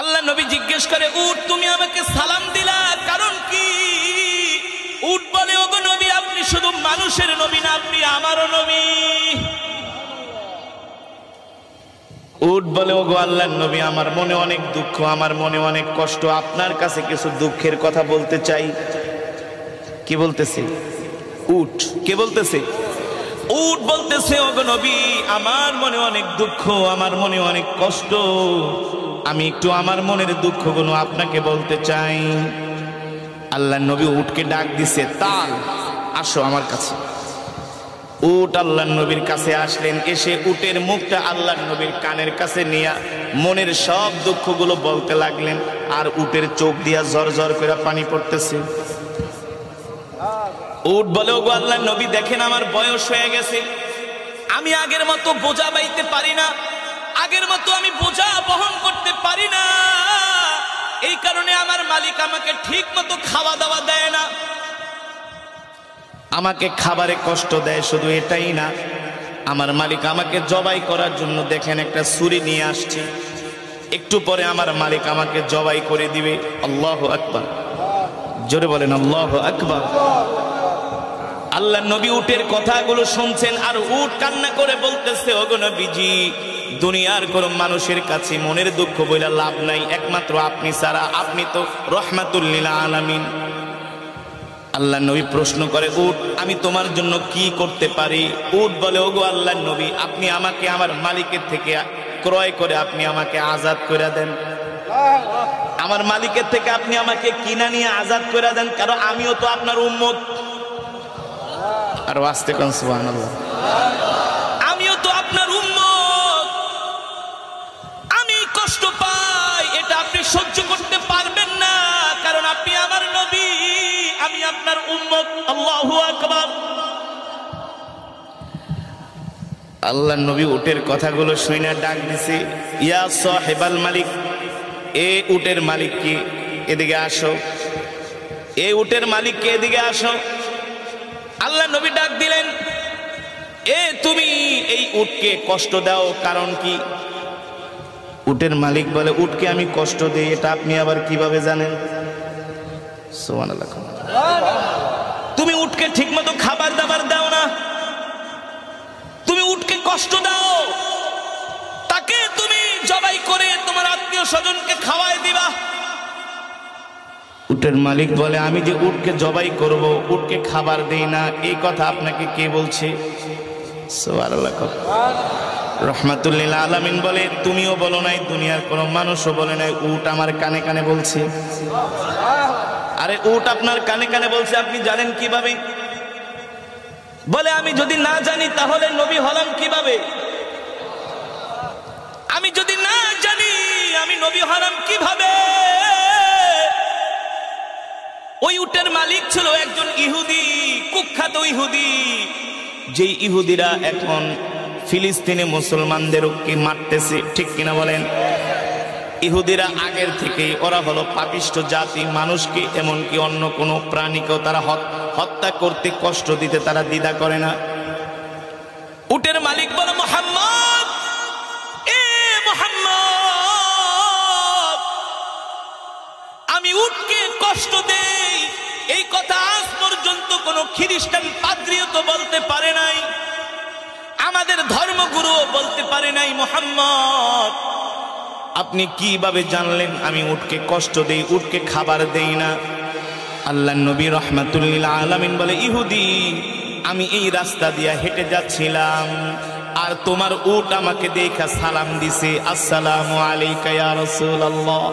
আল্লাহ নবী জিজ্ঞেস করে, উট তুমি আমাকে সালাম দিলা কারণ কি? উট বলে, ওগো নবী, আপনি শুধু মানুষের নবী না, আপনি আমারও নবী। উট বলে, ওগো আল্লাহর নবী, আমার মনে অনেক দুঃখ, আমার মনে অনেক কষ্ট, আপনার কাছে কিছু দুঃখের কথা বলতে চাই। কি বলতেছে উট? কে বলতেছে? উট বলতেছে, ওগো নবী, আমার মনে অনেক দুঃখ, আমার মনে অনেক কষ্ট, আমি একটু আমার মনের দুঃখগুলো আপনাকে বলতে চাই। আল্লাহর নবী উটকে ডাক দিছে, তাল, আসো আমার কাছে। উট আল্লাহর নবীর কাছে আসলেন। এসে উটের মুখটা আল্লাহর নবীর কানের কাছে নিয়ে মনের সব দুঃখগুলো বলতে লাগলেন। আর উটের চোখ দিয়া ঝরঝর করে পানি পড়তেছে। উট বলে, ওগো আল্লাহর নবী, দেখেন আমার বয়স হয়ে গেছে, আমি আগের মতো বোঝা বাইতে পারি না, আগের মতো আমি বোঝা বহন করতে পারি না, এই কারণে আমার মালিক আমাকে ঠিক মতো খাওয়া দাওয়া দেয় না, আমাকে খাবারে কষ্ট দেয়। শুধু এটাই না, আমার মালিক আমাকে জবাই করার জন্য দেখেন একটা ছুরি নিয়ে আসছে, একটু পরে আমার মালিক আমাকে জবাই করে দিবে। আল্লাহু আকবার, জোরে বলেন আল্লাহু আকবার। আল্লাহর নবী উটের কথাগুলো শুনছেন, আর উট কান্না করে বলতেছে, ওগো নবীজি, দুনিয়ার কোন মানুষের কাছে মনের দুঃখ বইলা লাভ নাই, একমাত্র আপনি ছাড়া, আপনি তো রহমাতুল লিল আলামিন। আল্লাহর নবী প্রশ্ন করে, উট, আমি তোমার জন্য কি করতে পারি? উট বলে, ওগো আল্লাহর নবী, আপনি আমাকে আমার মালিকের থেকে ক্রয় করে আপনি আমাকে আজাদ করে দেন, আমার মালিকের থেকে আপনি আমাকে কিনা নিয়ে আজাদ করে দেন, কারণ আমিও তো আপনার উম্মত। আর আস্তে কোন সুবহানাল্লাহ, আমিও তো আপনার উম্মত, আমি কষ্ট পাই, এটা আপনি সহ্য করতে পারবেন না, কারণ আপনি আমার নবী, আমি আপনার উম্মত। আল্লাহু আকবার। আল্লাহর নবী উটের কথাগুলো শুনে ডাক দিছে, ইয়া সাহেবাল মালিক, এ উটের মালিক কি, এদিকে আসো, এ উটের মালিক কে, এদিকে আসো। আল্লাহ নবী ডাক দিলেন, এ তুমি এই উটকে কষ্ট দাও কারণ কি? উটের মালিক বলে, উটকে আমি কষ্ট দেই, এটা আপনি আবার কিভাবে জানেন? সুবহানাল্লাহ। তুমি উটকে ঠিকমতো খাবার দাবার দাও না, তুমি উটকে কষ্ট দাও, তাকে তুমি জবাই করে তোমার আত্মীয় স্বজনকে খাওয়াই দিবা। উটের মালিক বলে, আমি যে উটকে জবাই করব, উটকে খাবার দেই না, এই কথা আপনাকে কে বলছে? সুবহানাল্লাহ। রহমাতুল লিল আলামিন বলে, তুমিও বলো নাই, দুনিয়ার কোনো মানুষও বলে নাই, উট আমার কানে কানে বলছে। আরে উট আপনার কানে কানে বলছে, আপনি জানেন কিভাবে? বলে, আমি যদি না জানি তাহলে নবী হলাম কিভাবে? আমি যদি না জানি আমি নবী হলাম কিভাবে? ওই উটের মালিক ছিল একজন ইহুদি, কুখ্যাত ইহুদি, যেই ইহুদিরা এখন ফিলিস্তিনে মুসলমানদেরকে মারতেছে, ঠিক কিনা বলেন? ইহুদিরা আগের থেকে ওরা হলো পাপিষ্ঠ জাতি, মানুষকে এমনকি অন্য কোনো প্রাণীকেও তারা হত্যা করতে, কষ্ট দিতে তারা দ্বিধা করে না। উটের মালিক বলে, মুহাম্মদ, এ মুহাম্মদ, আমি উটকে কষ্ট দেই, এই কথা আজ পর্যন্ত কোনো খ্রিস্টান পাদ্রীও তো বলতে পারে নাই, আমাদের ধর্মগুরুও বলতে পারে নাই। মুহাম্মদ, আপনি কিভাবে জানলেন আমি উটকে কষ্ট দেই, উটকে খাবার দেই না? আল্লাহর নবী রহমাতুল লিল আলামিন বলে, ইহুদি, আমি এই রাস্তা দিয়া হেঁটে যাচ্ছিলাম, আর তোমার উট আমাকে দেখা সালাম দিছে, আসসালামু আলাইকা ইয়া রাসূলুল্লাহ।